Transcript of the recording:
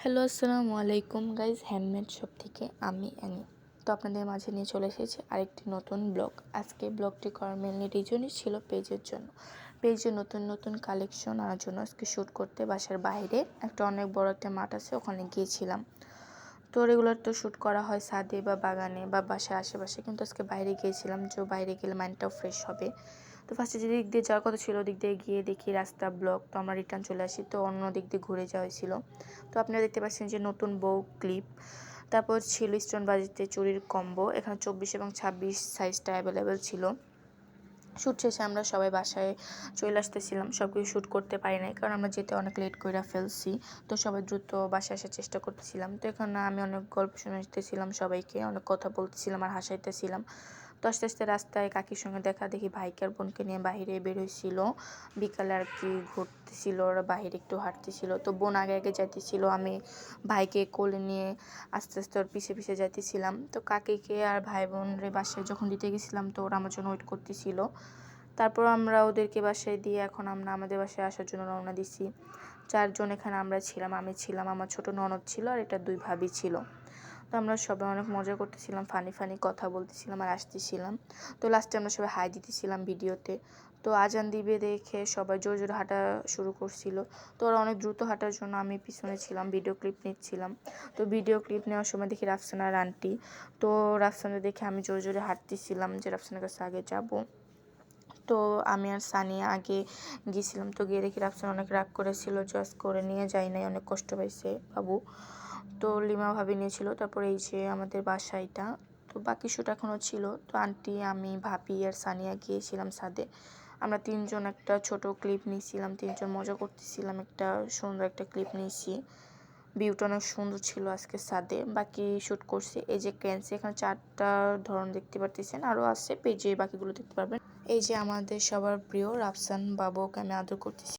Hello, আসসালামু আলাইকুম guys, handmade shop থেকে আমি অ্যানি। তো আপনাদের মাঝে নিয়ে চলে এসেছি আরেকটি নতুন ব্লগ। আজকে ব্লগটি করার মেনলি রিজনই ছিল পেজের জন্য। পেজে নতুন নতুন কালেকশন আনার জন্য আজকে শ্যুট করতে বাসার বাইরে একটা অনেক বড় একটা মাঠ আছে, ওখানে গিয়েছিলাম। তো রেগুলার তো শ্যুট করা হয় ছাদে বা বাগানে বা বাসার আশেপাশে, কিন্তু আজকে বাইরে গিয়েছিলাম, যে বাইরে গেলে মাইন্ডটাও ফ্রেশ হবে। তো ফার্স্টে যে দিক দিয়ে যাওয়ার কথা ছিল ওদিক দিয়ে গিয়ে দেখি রাস্তা ব্লক, তো আমরা রিটার্ন চলে আসি, তো অন্য দিক দিয়ে ঘুরে যাওয়া হয়েছিল। তো আপনারা দেখতে পাচ্ছেন যে নতুন বউ ক্লিপ, তারপর ছিল স্টোন বাজিতে চুরির কম্বো। এখানে 24 এবং 26 সাইজটা অ্যাভেলেবেল ছিল। শ্যুট শেষে আমরা সবাই বাসায় চলে আসতেছিলাম, সব কিছু শ্যুট করতে পারি নাই কারণ আমরা যেতে অনেক লেট করে ফেলছি। তো সবাই দ্রুত বাসায় আসার চেষ্টা করতেছিলাম। তো এখানে আমি অনেক গল্প শুনাইতেছিলাম, সবাইকে অনেক কথা বলতেছিলাম আর হাসাইতেছিলাম। তো আস্তে আস্তে রাস্তায় কাকির সঙ্গে দেখা দেখি ভাইকে আর বোনকে নিয়ে বাইরে বের হয়েছিল, বিকালে আর কি ঘুরতেছিল, ওরা বাইরে একটু হাঁটতেছিল। তো বোন আগে আগে যাইতেছিল, আমি ভাইকে কোলে নিয়ে আস্তে আস্তে ওর পিছে পিছে যাইতেছিলাম। তো কাকিকে আর ভাই বোনরে বাসায় যখন দিতে গেছিলাম, তো ওরা আমার জন্য ওয়েট করতেছিল। তারপর আমরা ওদেরকে বাসায় দিয়ে এখন আমরা আমাদের বাসায় আসার জন্য রওনা দিছি। 4 জন এখানে আমরা ছিলাম, আমি ছিলাম, আমার ছোট ননদ ছিল, আর এটা 2 ভাবি ছিল। তো আমরা সবাই অনেক মজা করতেছিলাম, ফানি কথা বলতেছিলাম আর আসতেছিলাম। তো লাস্টে আমরা সবাই হাই দিতেছিলাম ভিডিওতে। তো আজান দিবে দেখে সবাই জোরে জোরে হাঁটা শুরু করছিল। তো ওরা অনেক দ্রুত হাঁটার জন্য আমি পিছনে ছিলাম, ভিডিও ক্লিপ নিচ্ছিলাম। তো ভিডিও ক্লিপ নেওয়ার সময় দেখি রাফসানার আন্টি। তো রাফসানা দেখে আমি জোরে জোরে হাঁটতেছিলাম যে রাফসানার কাছে আগে যাব। তো আমি আর সানিয়া আগে গিয়েছিলাম। তো গিয়ে দেখি রাফসান অনেক রাগ করেছিল, জজ করে নিয়ে যায় নাই, অনেক কষ্ট পাইছে বাবু। তো লিমা ভাবি নিয়েছিল। তারপরে এই যে আমাদের বাসায়টা, তো বাকি শ্যুট এখনও ছিল। তো আন্টি, আমি, ভাবি আর সানিয়া গিয়েছিলাম ছাদে। আমরা 3 জন একটা ছোট ক্লিপ নিয়েছিলাম, 3 জন মজা করতেছিলাম, একটা সুন্দর একটা ক্লিপ নিয়েছি। ভিউটা অনেক সুন্দর ছিল আজকে ছাদে। বাকি শ্যুট করছি এই যে ক্যান্সি, এখানে 4টা ধরন দেখতে পারতেছেন, আরও আছে পেজে বাকিগুলো দেখতে পারবেন। এই যে আমাদের সবার প্রিয় রাফসান বাবুকে আমি আদর করতেছি।